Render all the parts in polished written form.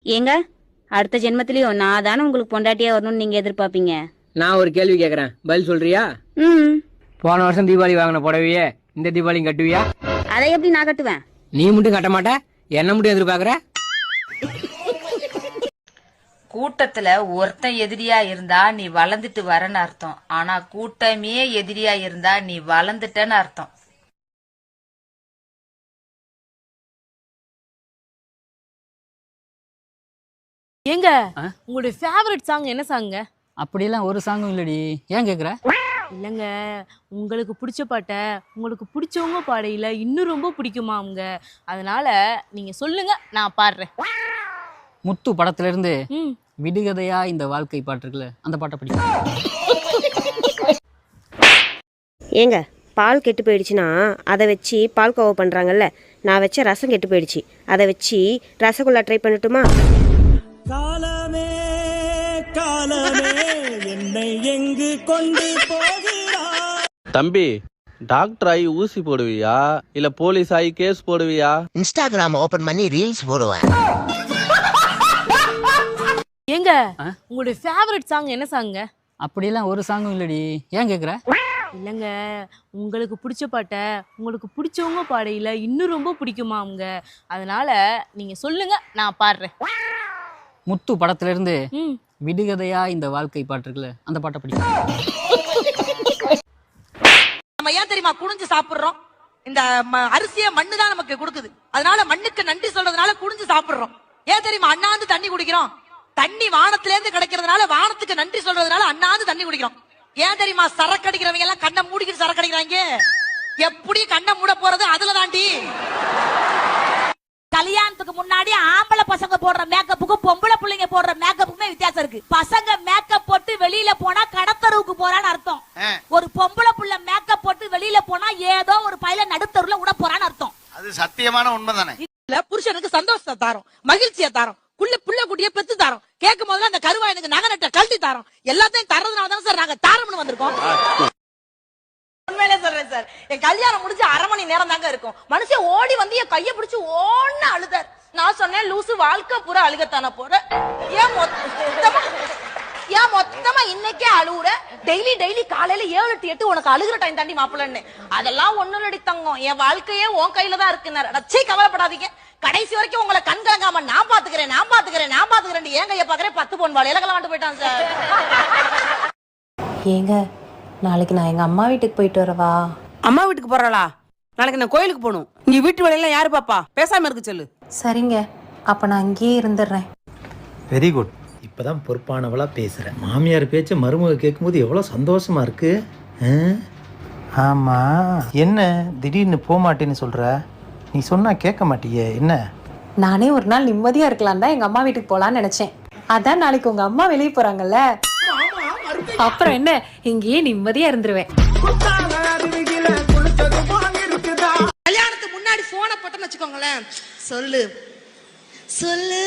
ஏங்க அடுத்த ஜென்மத்திலயும் நான் தானே உங்களுக்கு பொண்டாட்டியா வரணும்னு நீங்க எதிர்பார்ப்பீங்க. நான் ஒரு கேள்வி கேக்குறேன், பதில் சொல்றியா? போன வருஷம் தீபாவளி வாங்கின புடவையே இந்த தீபாவளி கட்டுவியா? அதை எப்படி நான் கட்டுவேன்? நீ மட்டும் கட்ட மாட்ட, என்ன மட்டும் எதிர்பார்க்கற? கூட்டத்துல ஒருத்தன் எதிரியா இருந்தா நீ வளர்ந்துட்டு வரன்னு அர்த்தம். ஆனா கூட்டமே எதிரியா இருந்தா நீ வளர்ந்துட்டன்னு அர்த்தம். ஏங்க உங்களுடைய ஃபேவரட் சாங் என்ன சாங்க? அப்படியெல்லாம் ஒரு சாங்கும் இல்லடி, ஏன் கேக்குற? இல்லைங்க, உங்களுக்கு பிடிச்ச பாட்டை உங்களுக்கு பிடிச்சவங்க பாடையில இன்னும் ரொம்ப பிடிக்குமா அவங்க, அதனால நீங்க சொல்லுங்க, நான் பாடுறேன். முத்து படத்துல இருந்து விடுகதையா இந்த வாழ்க்கை பாட்டு இருக்குல்ல, அந்த பாட்டை பிடிக்கும். ஏங்க பால் கெட்டு போயிடுச்சுன்னா அதை வச்சு பால் கோவா பண்ணுறாங்கல்ல, நான் வச்ச ரசம் கெட்டு போயிடுச்சு, அதை வச்சு ரசகுல்லா ட்ரை பண்ணட்டுமா? காலமே காலமே என்னை எங்கு கொண்டு போகிறாய்? தம்பி, டாக்டர் ஆகி ஊசி போடுவியா இல்ல போலீஸ் ஆகி கேஸ் போடுவியா? இன்ஸ்டாகிராம் ஓபன் பண்ணி ரீல்ஸ் போடுவேன். ஏங்க உங்களுடைய ஃபேவரட் சாங் என்ன சாங்க? அப்படியெல்லாம் ஒரு சாங்கும் இல்லடி, ஏன் கேக்குற? இல்லைங்க, உங்களுக்கு பிடிச்ச பாட்டை உங்களுக்கு பிடிச்சவங்க பாடையில இன்னும் ரொம்ப பிடிக்குமா அவங்க, அதனால நீங்க சொல்லுங்க, நான் பாடுறேன். முத்து படத்துல இருந்து விடுகதையா இந்த வாழ்க்கை பாட்டு இருக்குல்ல, அந்த பாட்டை பிடிக்கும். நம்ம ஏன் தெரியுமா குனிஞ்சு சாப்பிடுறோம்? இந்த அரிசிய மண்ணு தான் நமக்கு கொடுக்குது, அதனால மண்ணுக்கு நன்றி சொல்றதுனால குனிஞ்சு சாப்பிடுறோம். ஏன் தெரியுமா அண்ணாந்து தண்ணி குடிக்கிறோம்? தண்ணி வானத்துல இருந்து கிடைக்கிறதுனால வானத்துக்கு நன்றி சொல்றதுனால அண்ணாந்து தண்ணி குடிக்கிறோம். ஏன் தெரியுமா சரக்கு அடிக்கிறவங்க எல்லாம் கண்ணை மூடிக்கிட்டு சரக்கு அடிக்கிறாங்க? எப்படி கண்ணை மூட போறது? அதுல தாண்டி கல்யாணத்துக்கு முன்னாடி ஆம்பளை பசங்க போடுற மேக்கப்புக்கும் பொம்பளை பிள்ளைங்க போடுற மேக்கப்புக்குமே வித்தியாசம் இருக்கு. பசங்க மேக்கப் போட்டு வெளியில போனா கடத்தருவுக்கு போறான்னு அர்த்தம். ஒரு பொம்பளை புள்ள மேக்கப் போட்டு வெளியில போனா ஏதோ ஒரு பையில நடுத்தருவுல விட போறான்னு அர்த்தம். அது சத்தியமான உண்மைதானே. புருஷனுக்கு சந்தோஷத்தை தாரோம், மகிழ்ச்சியை தாரோம், புள்ள குட்டிய பெத்து தாரோம், கேட்கும் போதுல அந்த கருவாயனுக்கு நகை நட்ட கழட்டி தாரோம், எல்லாத்தையும் தரதுனாலதான் சார் நாங்க தாரம்னு வந்திருக்கோம். உண்மையிலே சொல்றேன் சார், என் கல்யாணம் முடிஞ்சு 1/2 மணி நேரம் தாங்க இருக்கும். மனுஷன் ஓடி வந்து என் கையை பிடிச்சு ஓன்னு அழுதார். நான் சொன்னேன், லூசு வாழ்க்கை பூரா அழுகத்தான போற, ஏன் மொத்தமா இன்னைக்கே அழுவுற? டெய்லி காலையில 7 to 8 உனக்கு அழுகுற டைம் தாண்டி மாப்பிள்ளன்னு. அதெல்லாம் ஒண்ணும் நடி தங்கம், என் வாழ்க்கையே உன் கையில தான் இருக்குன்னாரு. ரச்சை கவலைப்படாதீங்க, கடைசி வரைக்கும் உங்களை கண் கலங்காம நான் பாத்துக்கிறேன் என் கையை பாக்குறேன். 10 பொன் வாழையில கலவாண்டு போயிட்டான் சார். ஏங்க நாளைக்கு நான் எங்க அம்மா வீட்டுக்கு போயிட்டு வரவா? அம்மா வீட்டுக்கு போறாளா? நாளைக்கு நான் கோயிலுக்கு போகணும். இங்க வீட்டு வேலையெல்லாம் யாரு பாப்பா? பேசாம இருக்கு சொல்லு. சரிங்க, அப்ப நான் அங்கேயே இருந்துடுறேன். Very good. இப்பதான் பொறுப்பானவளா பேசுறேன். மாமியார் பேச்ச மருமக கேட்கும்போது எவ்வளவு சந்தோஷமா இருக்கு. ஆமா, என்ன திடீர்னு போக மாட்டேன்னு சொல்ற? நீ சொன்னா கேட்க மாட்டியே, என்ன? நானே ஒரு நாள் நிம்மதியா இருக்கலாம் தான் எங்க அம்மா வீட்டுக்கு போலான்னு நினைச்சேன். அதான் நாளைக்கு உங்க அம்மா வெளியே போறாங்கல்ல, அப்புறம் என்ன இங்கேயே நிம்மதியா இருந்துருவேன். கல்யாணத்துக்கு முன்னாடி போனை போட்டோன்னு வச்சுக்கோங்களேன், சொல்லு சொல்லு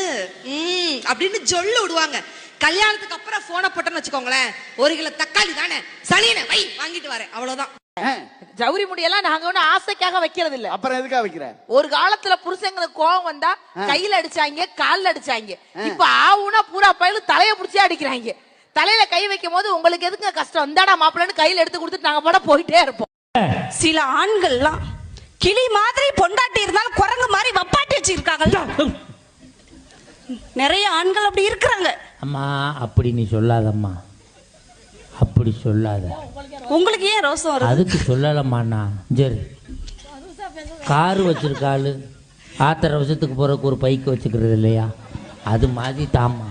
அப்படின்னு சொல்லு விடுவாங்க. கல்யாணத்துக்கு அப்புறம் போனை போட்டோன்னு வச்சுக்கோங்களேன், 1 கிலோ தக்காளி தானே சளின வை வாங்கிட்டு வரேன், அவ்வளவுதான். ஜவுரி முடியெல்லாம் நாங்க ஒண்ணு ஆசைக்காக வைக்கிறது இல்ல. அப்புறம் எதுக்காக வைக்கிற? ஒரு காலத்துல புருஷங்களுக்கு கோவம் வந்தா கையில அடிச்சாங்க, கால்ல அடிச்சாங்க. இப்ப ஆவுனா பூரா பயில தலைய புடிச்சே அடிக்கிறாங்க. தலையில கை வைக்கும் போது உங்களுக்கு எதுக்கு கஷ்டம்? இந்தாடா மாப்பிள்ளன்னு கையில எடுத்து கொடுத்துட்டு நாங்க போட போயிட்டே இருப்போம். சில ஆண்கள்லாம் கிளி மாதிரி பொண்டாட்டி இருந்தாலும் குரங்கு மாதிரி வப்பாட்டி வச்சிருக்காங்கல்ல, நிறைய ஆண்கள் அப்படி இருக்கிறாங்க. அம்மா அப்படி நீ சொல்லாதம்மா, அப்படி சொல்லாத. உங்களுக்கு ஏன் ரோசம் வருது? அதுக்கு சொல்லலம்மாண்ணா. சரி, காரு வச்சிருக்காளு, ஆத்திர வருஷத்துக்கு போறதுக்கு ஒரு பைக்கு வச்சுக்கிறது இல்லையா, அது மாதிரி தாம்மா.